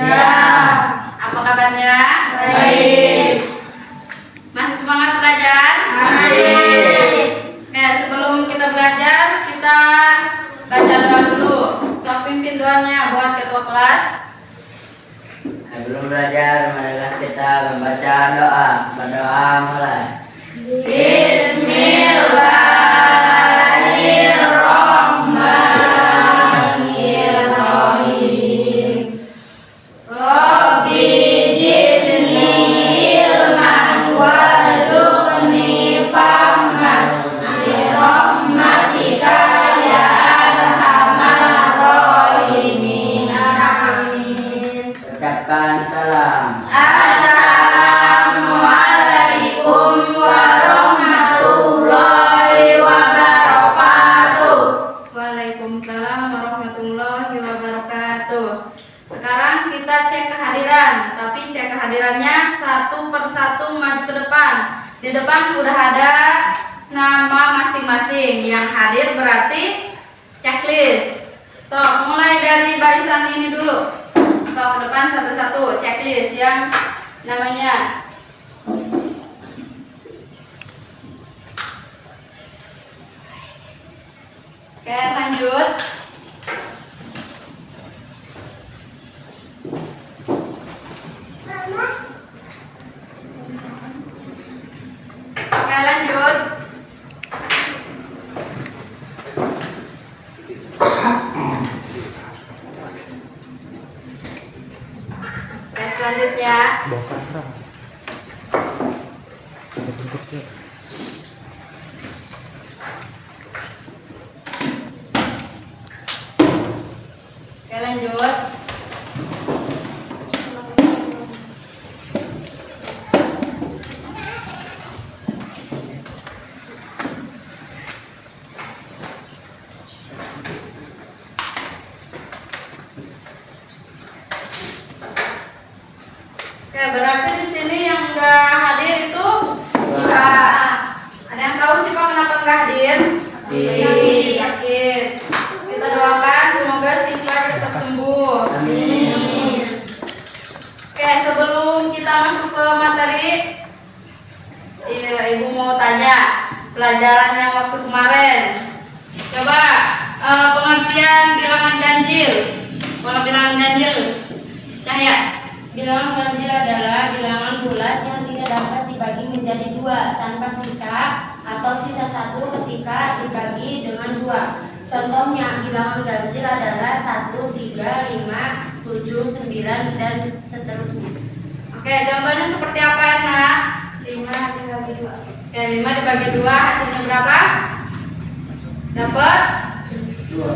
Ya. Apa kabarnya? Baik. Masih semangat belajar? Masih. Oke, sebelum kita belajar, kita baca doa dulu. So, pimpin doanya buat ketua kelas. Sebelum belajar, marilah kita membaca doa. Berdoa mulai. Bismillahirrahmanirrahim. Rabbi zidni ilman warzuqni fahman birahmatika ya arhamar rahimin. Amin. Ucapkan salam. Assalamualaikum warahmatullahi wabarakatuh. Waalaikumsalam warahmatullahi wabarakatuh. Sekarang kita cek kehadiran, tapi cek kehadirannya satu persatu maju ke depan. Di depan udah ada nama masing-masing. Yang hadir berarti checklist. So, mulai dari barisan ini dulu. So, ke depan satu-satu checklist yang namanya. Oke, lanjut. Oke, lanjut. Oke, selanjutnya. Oke, lanjut. Oke, berarti di sini yang enggak hadir itu Siva. Ada yang tahu Siva kenapa enggak hadir? Sakit. Kita doakan semoga Siva cepat sembuh. Amin. Oke, sebelum kita masuk ke materi, Ibu mau tanya pelajaran yang waktu kemarin. Coba pengertian bilangan ganjil. Kalau bilangan ganjil, Cahya. Bilangan ganjil adalah bilangan bulat yang tidak dapat dibagi menjadi dua tanpa sisa atau sisa satu ketika dibagi dengan dua. Contohnya bilangan ganjil adalah 1, 3, 5, 7, 9, dan seterusnya. Oke, contohnya seperti apa, Ana? 5 dibagi 2. Oke, 5 dibagi 2 hasilnya berapa? Dapat 2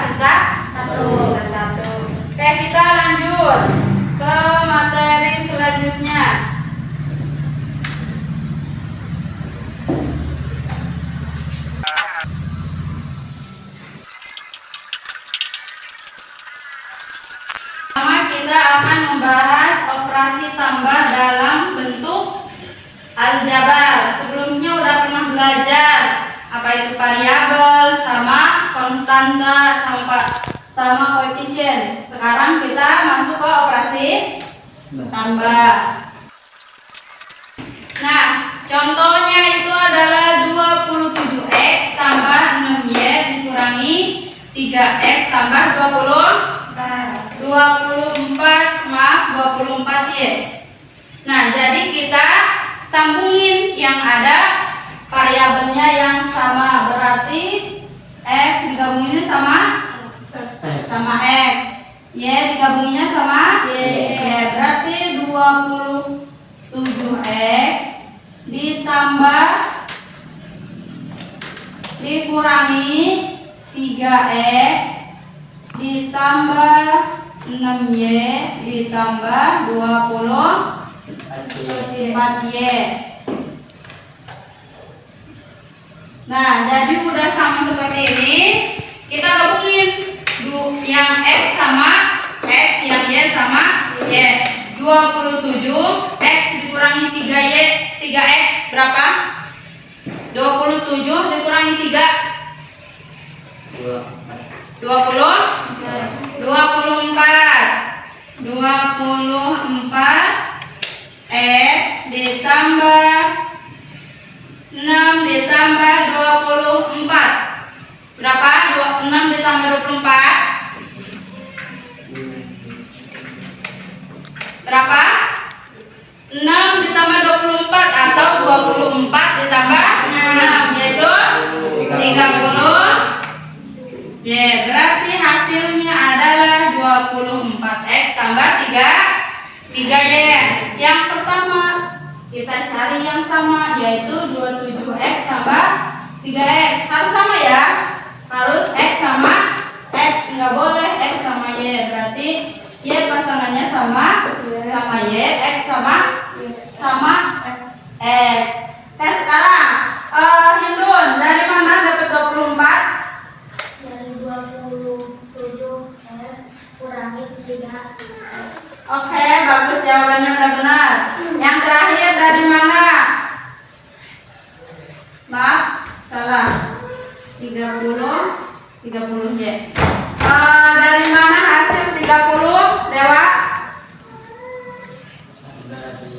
sisa 1. Sisa 1. Oke, kita lanjut ke materi selanjutnya. Pertama kita akan membahas operasi tambah dalam bentuk aljabar. Sebelumnya udah pernah belajar apa itu variabel, sama konstanta, sama koefisien. Sekarang kita masuk ke operasi tambah. Nah, contohnya itu adalah 27x tambah 6y dikurangi 3x tambah 24y. Nah, jadi kita sambungin yang ada variabelnya yang sama, berarti x digabunginnya sama x, y digabunginnya sama y, berarti 27x ditambah dikurangi 3x ditambah 6y ditambah 24y. Nah, jadi udah sama seperti ini. Kita gabungin yang x sama x, yang y sama y. 27x dikurangi 3x berapa? 27 dikurangi 3 24. 24 ditambah 24. Berapa? 6 ditambah 24 atau 24 ditambah 6 yaitu 30. Ya, berarti hasilnya adalah 24x tambah 3y. Yang pertama kita cari yang sama yaitu 27x tambah 3x. Harus sama ya. Harus x sama x, nggak boleh x sama y. Berarti y pasangannya sama y, x sama x. Sekarang Hindun, dari mana dapat 24? Dari 27x kurangi 3x. Oke, bagus, jawabannya udah benar. Yang terakhir dari mana? Maaf, salah. 30 ya. Dari mana hasil 30, Dewa? Dari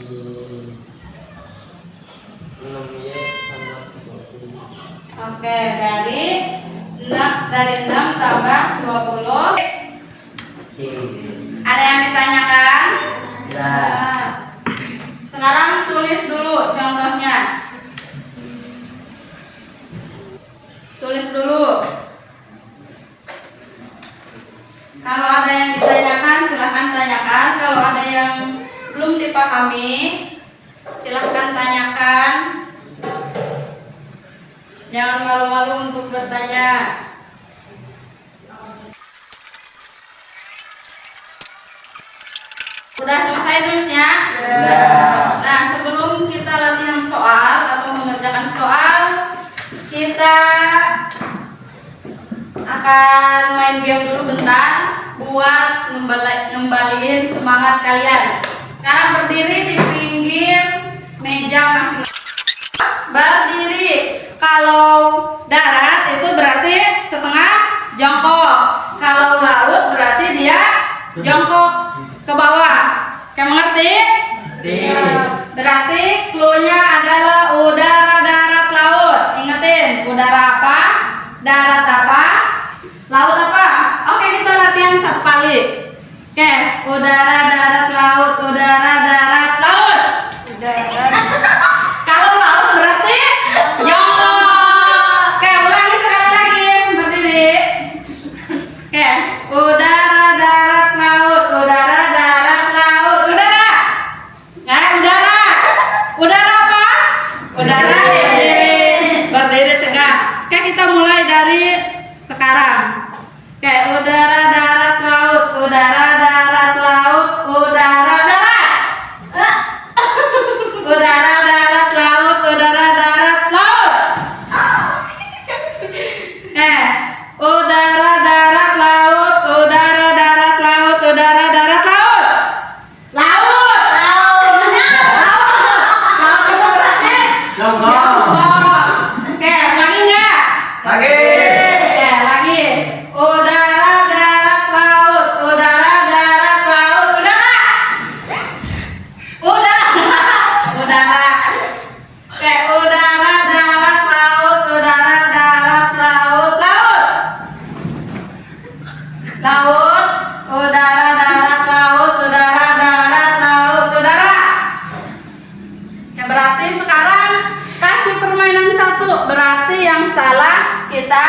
6y tambah 20. Oke, dari 6 tambah 20. Ada yang ditanyakan? Nah, Sekarang tulis dulu contohnya. Tulis dulu. Kalau ada yang ditanyakan, silahkan tanyakan. Kalau ada yang belum dipahami, silahkan tanyakan. Jangan malu-malu untuk bertanya. Udah selesai nulisnya? Nah, sebelum kita latihan soal atau mengerjakan soal, kita akan main game dulu bentar buat ngembaliin semangat kalian. Sekarang berdiri di pinggir meja masing-masing. Berdiri. Kalau darat itu berarti setengah jongkok. Kalau laut berarti dia jongkok ke bawah. Kamu mengerti? Berarti clue-nya adalah udara, darat, laut. Ingetin, udara apa? Darat apa? Laut apa? Oke, kita latihan satu kali. Oke, udara, darat, laut. Udara, darat, laut. Kalau laut berarti jongkok. Oke, ulangi sekali lagi. Berdiri. Oke, udara, darat, laut. Udara, darat, laut. Udara. Udara. Udara apa? Udara. Berdiri tegak. Oke, kita mulai dari sekarang. Oke, udara, darat, laut. Udara, darat, laut. Udara, darat. Udara, darat, laut. Udara, darat, laut. Udara, darat, laut. Udara, darat, laut. Udara, darat, laut. Laut. Laut itu berarti jongkok. Oke, lagi enggak? Oke, lagi. Udara, darat, laut. Udara, darat, laut. Udara. Oke, udara, darat, laut. Udara, darat, laut. Laut. Udara, darat, laut. Udara, darat, laut. Udara. Ya, berarti sekarang kasih permainan satu. Berarti yang salah kita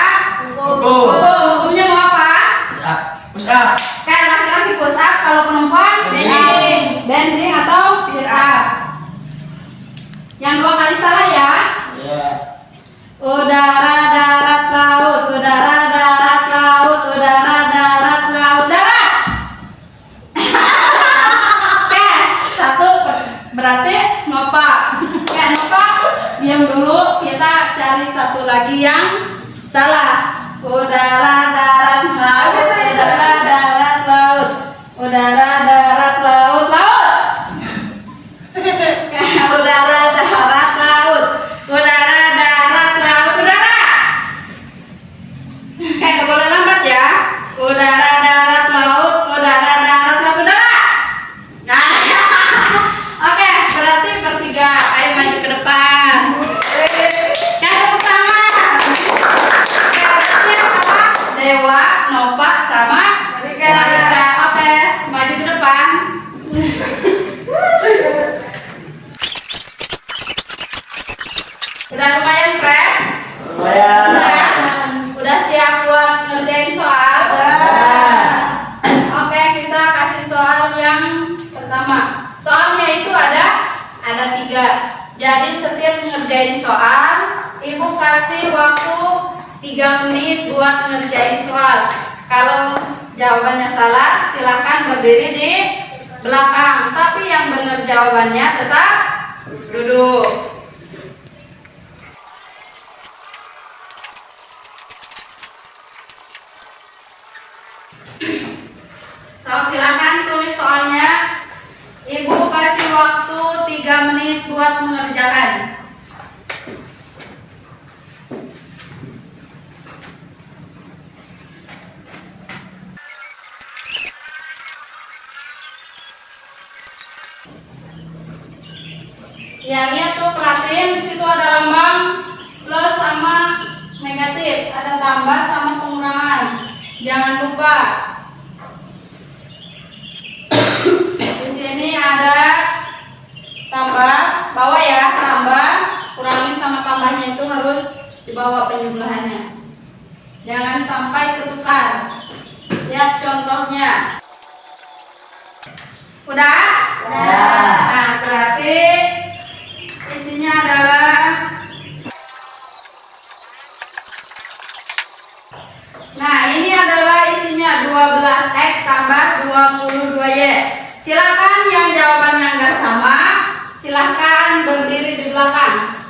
hukum. Hukumnya mau apa? push up. Kayak laki-laki push up, kalau perempuan bending atau sit up. Yang 2 kali salah ya. Udara, darat, laut. Udara, darat, laut. Udara, darat, laut. Darat. Oke, satu berarti ngopak. Oke, ngopak. Diam dulu. Kita cari satu lagi yang salah. Udara, darat, laut. Udara, darat, laut. Udara, darat, laut. Laut. Udara, darat, laut. Udara, darat, laut. Udara. Gak boleh lambat ya. Udara, darat, laut. Udara, darat, laut. Udara. Nah. Oke, berarti bertiga. Ayo maju ke depan. Yang pertama. Dewa. soal yang pertama. Soalnya itu ada 3. Jadi setiap ngerjain soal, ibu kasih waktu 3 menit buat ngerjain soal. Kalau jawabannya salah, silakan berdiri di belakang. Tapi yang benar jawabannya tetap duduk. So, silakan tulis soalnya. Ibu kasih waktu 3 menit buat mengerjakan. Ya, lihat tuh, perhatiin di situ ada lambang plus sama negatif, ada tambah sama pengurangan. Jangan lupa. Di sini ada tambah, bawah ya, tambah, kurangin sama tambahnya itu harus dibawa penjumlahannya. Jangan sampai ketukar. Lihat contohnya. Udah? Udah. Nah, berarti isinya adalah ini adalah isinya 12x tambah 22y. Silakan yang jawabannya enggak sama, silakan berdiri di belakang.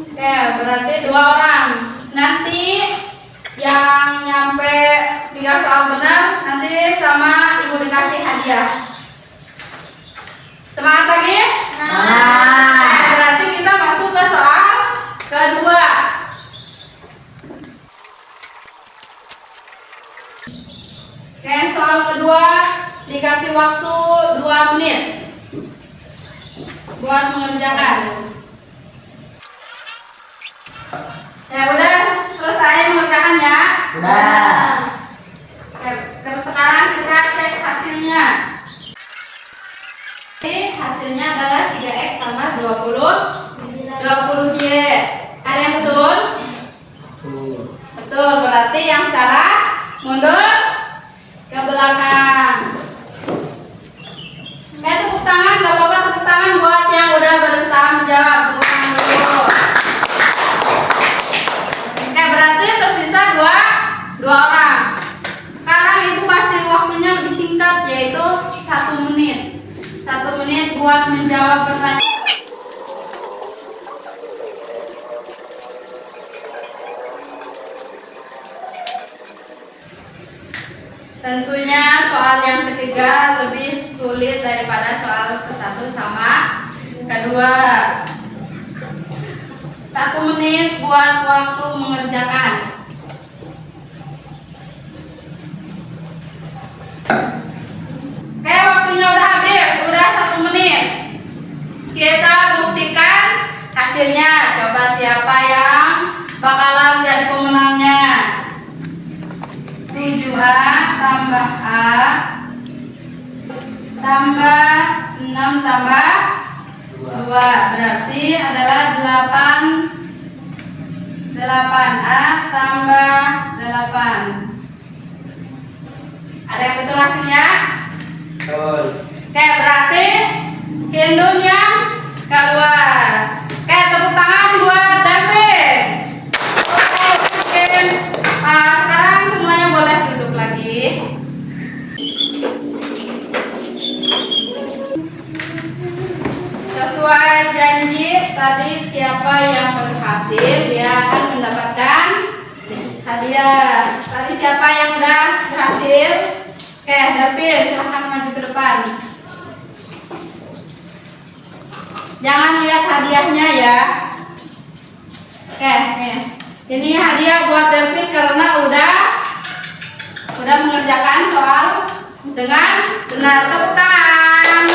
Oke, berarti 2 orang. Nanti yang nyampe 3 soal benar, nanti sama ibu dikasih hadiah. Semangat lagi? Berarti kita masuk ke soal kedua. Oke, soal kedua dikasih waktu 2 menit buat mengerjakan. Ya udah selesai mengerjakannya. Udah. Terus sekarang kita cek hasilnya. Jadi hasilnya adalah 3x tambah 20y. Ada yang betul? Betul, berarti yang salah mundur ke belakang. Tepuk tangan, gak apa-apa, tepuk tangan buat yang udah berusaha menjawab. Tepuk tangan dulu. Berarti tersisa dua orang. Sekarang ibu kasih waktunya lebih singkat, yaitu 1 menit. 1 menit buat menjawab pertanyaan. Tentunya soal yang ketiga lebih sulit daripada soal ke-1 sama kedua. 1 menit buat waktu mengerjakan. Oke, waktunya udah habis, udah 1 menit. Kita buktikan hasilnya. Coba siapa yang bakalan jadi pemenangnya. 7A tambah A tambah 6 tambah 2 berarti adalah 8A tambah 8. Ada yang betul hasilnya? Betul. Oke, berarti Hindun yang keluar. Oke, tepuk tangan buat David. Oke, sekarang semuanya boleh duduk lagi. Sesuai janji tadi, siapa yang berhasil dia akan mendapatkan hadiah. Tadi siapa yang udah berhasil? Oke, David, silahkan maju ke depan. Jangan lihat hadiahnya ya. Oke, nih. Ini hadiah buat David karena udah mengerjakan soal dengan benar. Tepuk tangan.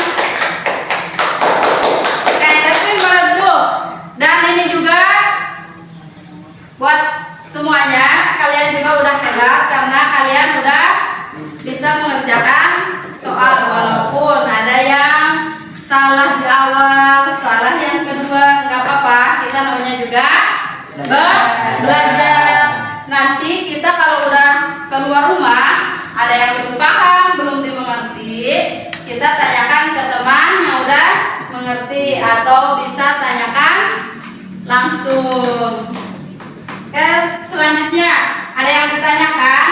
Oke, David boleh duduk. Dan ini juga buat semuanya, kalian juga udah hebat karena kalian udah bisa mengerjakan soal walaupun ada yang salah di awal, salah yang kedua, nggak apa-apa, kita namanya juga belajar. Nanti kita kalau udah keluar rumah, ada yang belum paham, belum dimengerti, kita tanyakan ke teman yang udah mengerti atau bisa tanyakan langsung. Oke, selanjutnya ada yang ditanyakan?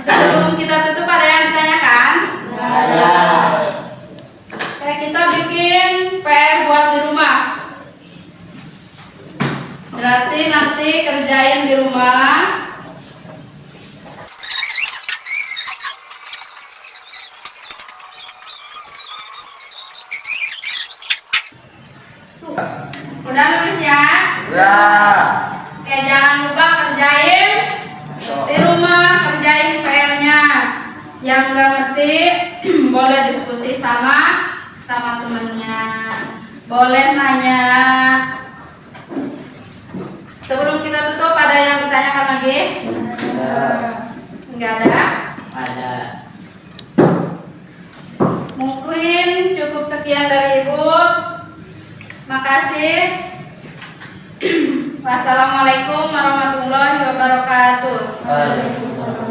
Sebelum kita tutup ada yang ditanyakan? Ada. Oke, kita bikin PR buat di rumah. Berarti nanti kerjain di rumah. Udah nulis ya? Udah. Oke, jangan lupa kerjain di rumah, kerjain PR-nya. Yang nggak ngerti boleh diskusi sama temennya, boleh nanya. Sebelum kita tutup ada yang ditanyakan lagi? Nggak ada? Ada. Mungkin cukup sekian dari Ibu. Makasih. Wassalamualaikum warahmatullahi wabarakatuh. Waalaikumsalam.